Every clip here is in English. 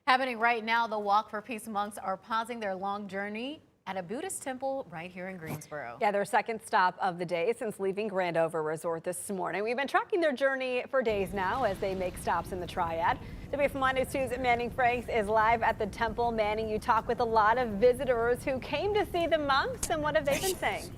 Happening right now, the Walk for Peace monks are pausing their long journey at a Buddhist temple right here in Greensboro. Yeah, their second stop of the day since leaving Grandover Resort this morning. We've been tracking their journey for days now as they make stops in the triad. WFMY News 2's Manning Franks is live at the temple. Manning, you talk with a lot of visitors who came to see the monks, and what have they been saying?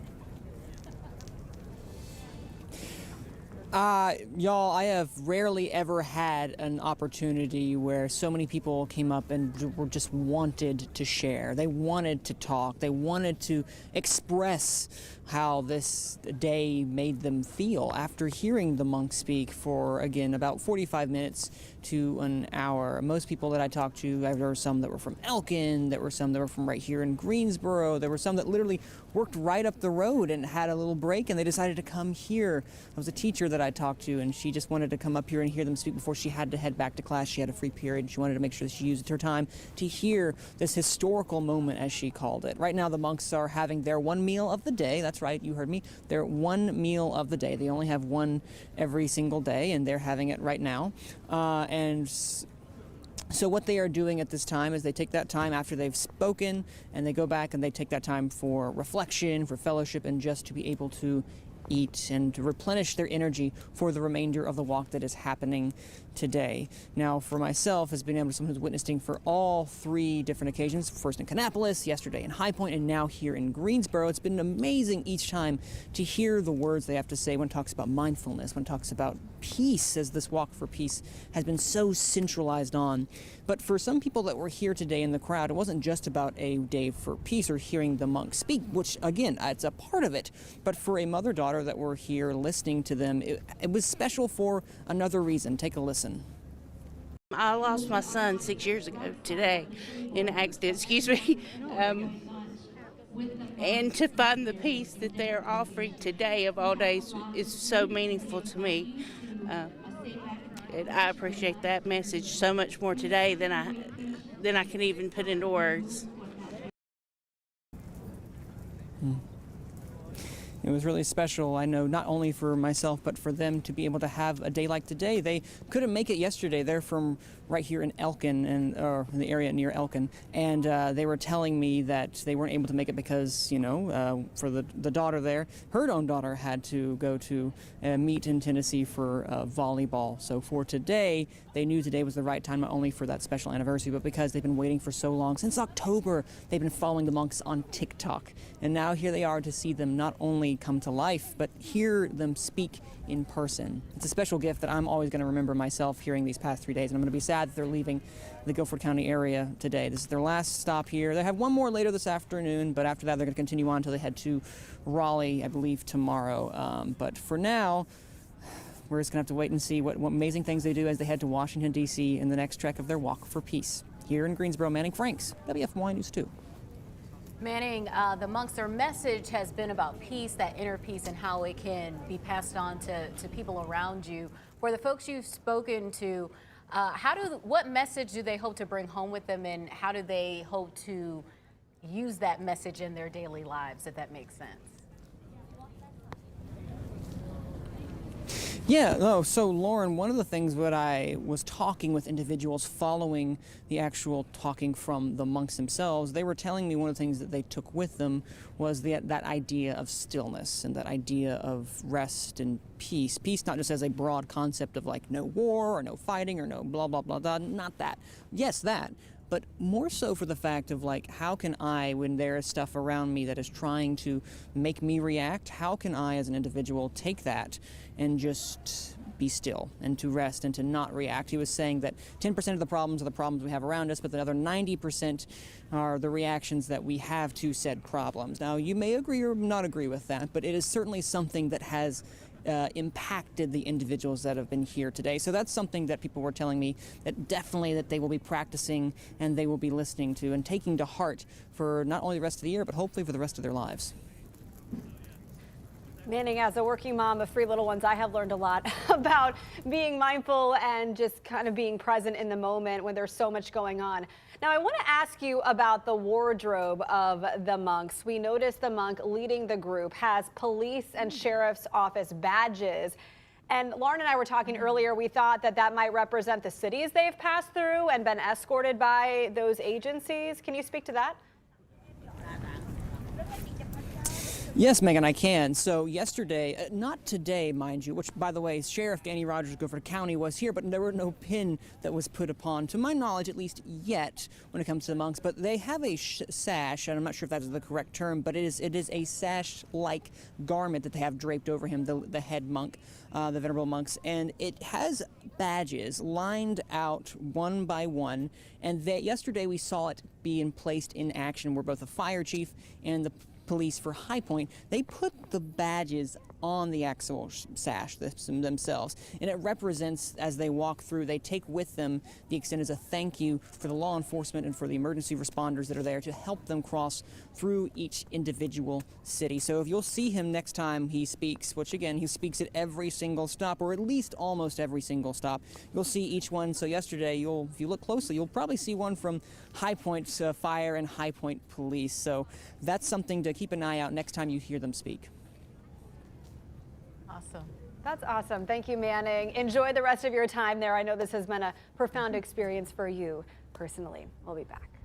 Y'all, I have rarely ever had an opportunity where so many people came up and were just wanted to share. They wanted to talk. They wanted to express how this day made them feel after hearing the monks speak for, again, about 45 minutes to an hour. Most people that I talked to, there were some that were from Elkin, there were some that were from right here in Greensboro, there were some that literally worked right up the road and had a little break and they decided to come here. There was a teacher that I talked to and she just wanted to come up here and hear them speak before she had to head back to class. She had a free period and she wanted to make sure that she used her time to hear this historical moment, as she called it. Right now the monks are having their one meal of the day. That's right, you heard me. Their one meal of the day. They only have one every single day and they're having it right now. And so what they are doing at this time is they take that time after they've spoken and they go back and they take that time for reflection, for fellowship, and just to be able to eat and to replenish their energy for the remainder of the walk that is happening today. Now, for myself, as being able to someone who's witnessing for all three different occasions, first in Kannapolis, yesterday in High Point, and now here in Greensboro, it's been amazing each time to hear the words they have to say when it talks about mindfulness, when it talks about peace, as this walk for peace has been so centralized on. But for some people that were here today in the crowd, it wasn't just about a day for peace or hearing the monks speak, which again, it's a part of it. But for a mother-daughter that were here listening to them, it was special for another reason. Take a listen. I lost my son 6 years ago today in an accident, excuse me. And to find the peace that they're offering today of all days is so meaningful to me. And I appreciate that message so much more today than I can even put into words. It was really special, I know, not only for myself, but for them to be able to have a day like today. They couldn't make it yesterday. They're from right here in Elkin, or in the area near Elkin, and they were telling me that they weren't able to make it because, you know, for the daughter there, her own daughter had to go to meet in Tennessee for volleyball. So for today, they knew today was the right time, not only for that special anniversary, but because they've been waiting for so long. Since October, they've been following the monks on TikTok, and now here they are to see them not only come to life, but hear them speak in person. It's a special gift that I'm always going to remember myself hearing these past 3 days, and I'm going to be sad that they're leaving the Guilford County area today. This is their last stop here. They have one more later this afternoon, but after that they're going to continue on until they head to Raleigh, I believe, tomorrow. But for now, we're just going to have to wait and see what amazing things they do as they head to Washington, D.C. in the next trek of their Walk for Peace. Here in Greensboro, Manning Franks, WFMY News 2. Manning, the monks, their message has been about peace, that inner peace, and how it can be passed on to people around you. For the folks you've spoken to, what message do they hope to bring home with them, and how do they hope to use that message in their daily lives, if that makes sense? Yeah, no, so Lauren, one of the things that I was talking with individuals following the actual talking from the monks themselves, they were telling me one of the things that they took with them was that idea of stillness and that idea of rest and peace. Peace not just as a broad concept of like no war or no fighting or no blah, blah, blah, blah, not that. Yes, that. But more so for the fact of like, how can I, when there is stuff around me that is trying to make me react, how can I as an individual take that and just be still and to rest and to not react? He was saying that 10% of the problems are the problems we have around us, but the other 90% are the reactions that we have to said problems. Now, you may agree or not agree with that, but it is certainly something that has impacted the individuals that have been here today. So that's something that people were telling me that definitely that they will be practicing and they will be listening to and taking to heart for not only the rest of the year, but hopefully for the rest of their lives. Manning, as a working mom of 3 little ones, I have learned a lot about being mindful and just kind of being present in the moment when there's so much going on. Now, I want to ask you about the wardrobe of the monks. We noticed the monk leading the group has police and sheriff's office badges. And Lauren and I were talking earlier, we thought that that might represent the cities they've passed through and been escorted by those agencies. Can you speak to that? Yes, Megan, I can. So yesterday, not today, mind you, which, by the way, Sheriff Danny Rogers of Guilford County was here, but there were no pin that was put upon, to my knowledge, at least yet, when it comes to the monks. But they have a sash, and I'm not sure if that's the correct term, but it is a sash-like garment that they have draped over him, the head monk, the venerable monks, and it has badges lined out one by one. And yesterday we saw it being placed in action, where both the fire chief and the police for High Point, they put the badges on the actual sash themselves, and it represents, as they walk through, they take with them the extent as a thank you for the law enforcement and for the emergency responders that are there to help them cross through each individual city. So if you'll see him next time he speaks, which again, he speaks at every single stop, or at least almost every single stop, you'll see each one. So yesterday, if you look closely, you'll probably see one from High Point Fire and High Point Police. So that's something to keep an eye out next time you hear them speak. Awesome. That's awesome. Thank you, Manning. Enjoy the rest of your time there. I know this has been a profound experience for you personally. We'll be back.